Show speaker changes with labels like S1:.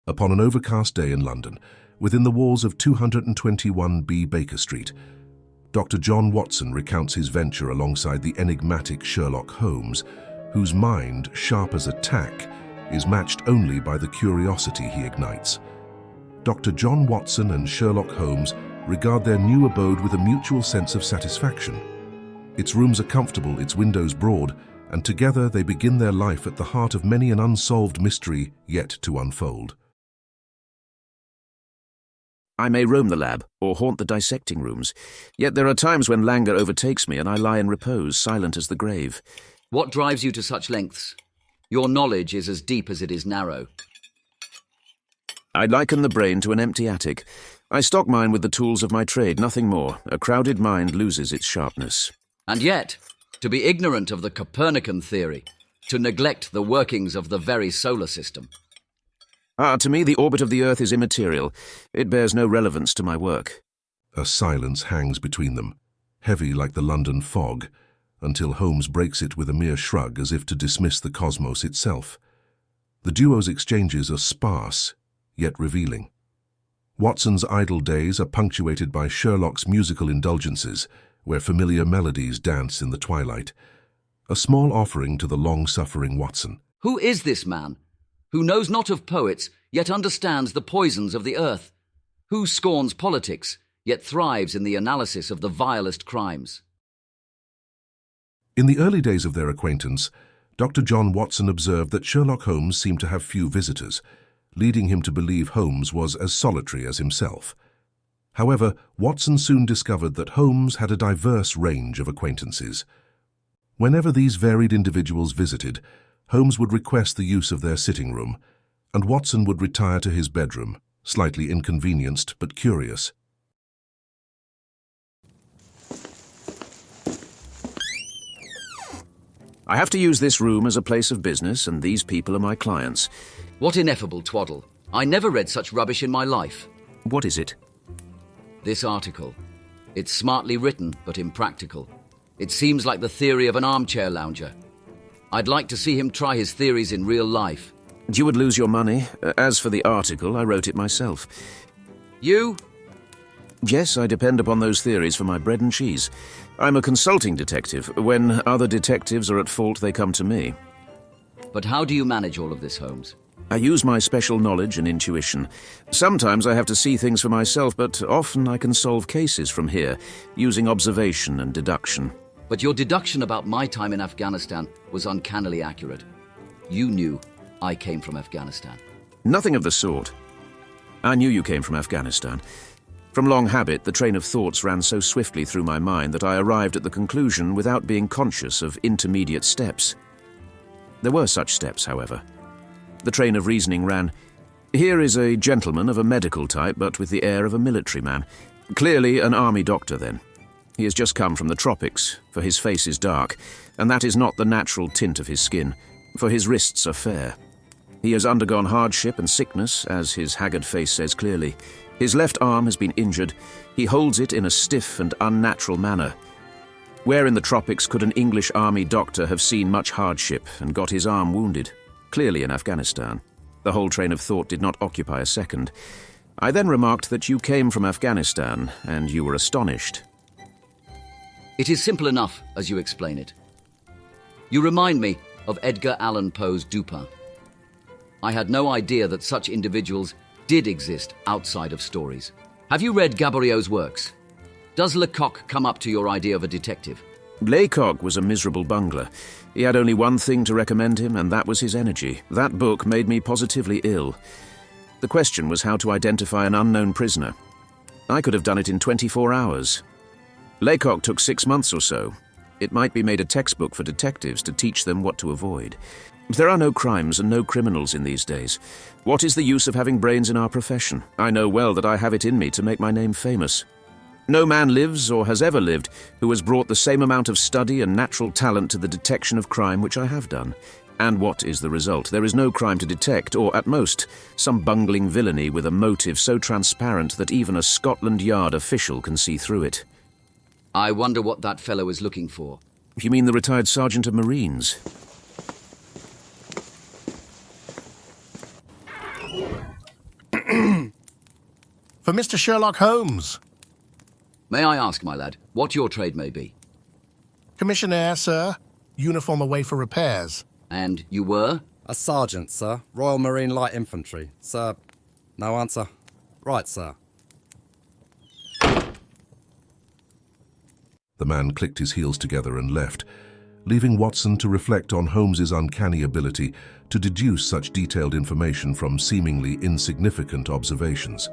S1: Upon an overcast day in London, within the walls of 221B Baker Street, Dr. John Watson recounts his venture alongside the enigmatic Sherlock Holmes, whose mind, sharp as a tack, is matched only by the curiosity he ignites. Dr. John Watson and Sherlock Holmes regard their new abode with a mutual sense of satisfaction. Its rooms are comfortable, its windows broad, and together they begin their life at the heart of many an unsolved mystery yet to unfold.
S2: I may roam the lab or haunt the dissecting rooms, yet there are times when languor overtakes me and I lie in repose, silent as the grave.
S3: What drives you to such lengths? Your knowledge is as deep as it is narrow.
S2: I liken the brain to an empty attic. I stock mine with the tools of my trade, nothing more. A crowded mind loses its sharpness.
S3: And yet, to be ignorant of the Copernican theory, to neglect the workings of the very solar system.
S2: To me the orbit of the Earth is immaterial. It bears no relevance to my work.
S1: A silence hangs between them, heavy like the London fog, until Holmes breaks it with a mere shrug as if to dismiss the cosmos itself. The duo's exchanges are sparse, yet revealing. Watson's idle days are punctuated by Sherlock's musical indulgences, where familiar melodies dance in the twilight. A small offering to the long-suffering Watson.
S3: Who is this man, who knows not of poets, yet understands the poisons of the earth? Who scorns politics, yet thrives in the analysis of the vilest crimes?
S1: In the early days of their acquaintance, Dr. John Watson observed that Sherlock Holmes seemed to have few visitors, leading him to believe Holmes was as solitary as himself. However, Watson soon discovered that Holmes had a diverse range of acquaintances. Whenever these varied individuals visited, Holmes would request the use of their sitting room, and Watson would retire to his bedroom, slightly inconvenienced but curious.
S2: I have to use this room as a place of business, and these people are my clients.
S3: What ineffable twaddle. I never read such rubbish in my life.
S2: What is it?
S3: This article. It's smartly written, but impractical. It seems like the theory of an armchair lounger. I'd like to see him try his theories in real life.
S2: You would lose your money. As for the article, I wrote it myself.
S3: You?
S2: Yes, I depend upon those theories for my bread and cheese. I'm a consulting detective. When other detectives are at fault, they come to me.
S3: But how do you manage all of this, Holmes?
S2: I use my special knowledge and intuition. Sometimes I have to see things for myself, but often I can solve cases from here, using observation and deduction.
S3: But your deduction about my time in Afghanistan was uncannily accurate. You knew I came from Afghanistan.
S2: Nothing of the sort. I knew you came from Afghanistan. From long habit, the train of thoughts ran so swiftly through my mind that I arrived at the conclusion without being conscious of intermediate steps. There were such steps, however. The train of reasoning ran, here is a gentleman of a medical type, but with the air of a military man. Clearly an army doctor, then. He has just come from the tropics, for his face is dark, and that is not the natural tint of his skin, for his wrists are fair. He has undergone hardship and sickness, as his haggard face says clearly. His left arm has been injured. He holds it in a stiff and unnatural manner. Where in the tropics could an English army doctor have seen much hardship and got his arm wounded? Clearly in Afghanistan. The whole train of thought did not occupy a second. I then remarked that you came from Afghanistan, and you were astonished.
S3: It is simple enough, as you explain it. You remind me of Edgar Allan Poe's Dupin. I had no idea that such individuals did exist outside of stories. Have you read Gaboriau's works? Does Lecoq come up to your idea of a detective?
S2: Lecoq was a miserable bungler. He had only one thing to recommend him, and that was his energy. That book made me positively ill. The question was how to identify an unknown prisoner. I could have done it in 24 hours. Lecoq took 6 months or so. It might be made a textbook for detectives to teach them what to avoid. There are no crimes and no criminals in these days. What is the use of having brains in our profession? I know well that I have it in me to make my name famous. No man lives or has ever lived who has brought the same amount of study and natural talent to the detection of crime which I have done. And what is the result? There is no crime to detect, or at most, some bungling villainy with a motive so transparent that even a Scotland Yard official can see through it.
S3: I wonder what that fellow is looking for.
S2: You mean the retired sergeant of Marines?
S4: For Mr. Sherlock Holmes.
S3: May I ask, my lad, what your trade may be?
S4: Commissionaire, sir. Uniform away for repairs.
S3: And you were?
S5: A sergeant, sir. Royal Marine Light Infantry. Sir, no answer. Right, sir.
S1: The man clicked his heels together and left, leaving Watson to reflect on Holmes's uncanny ability to deduce such detailed information from seemingly insignificant observations.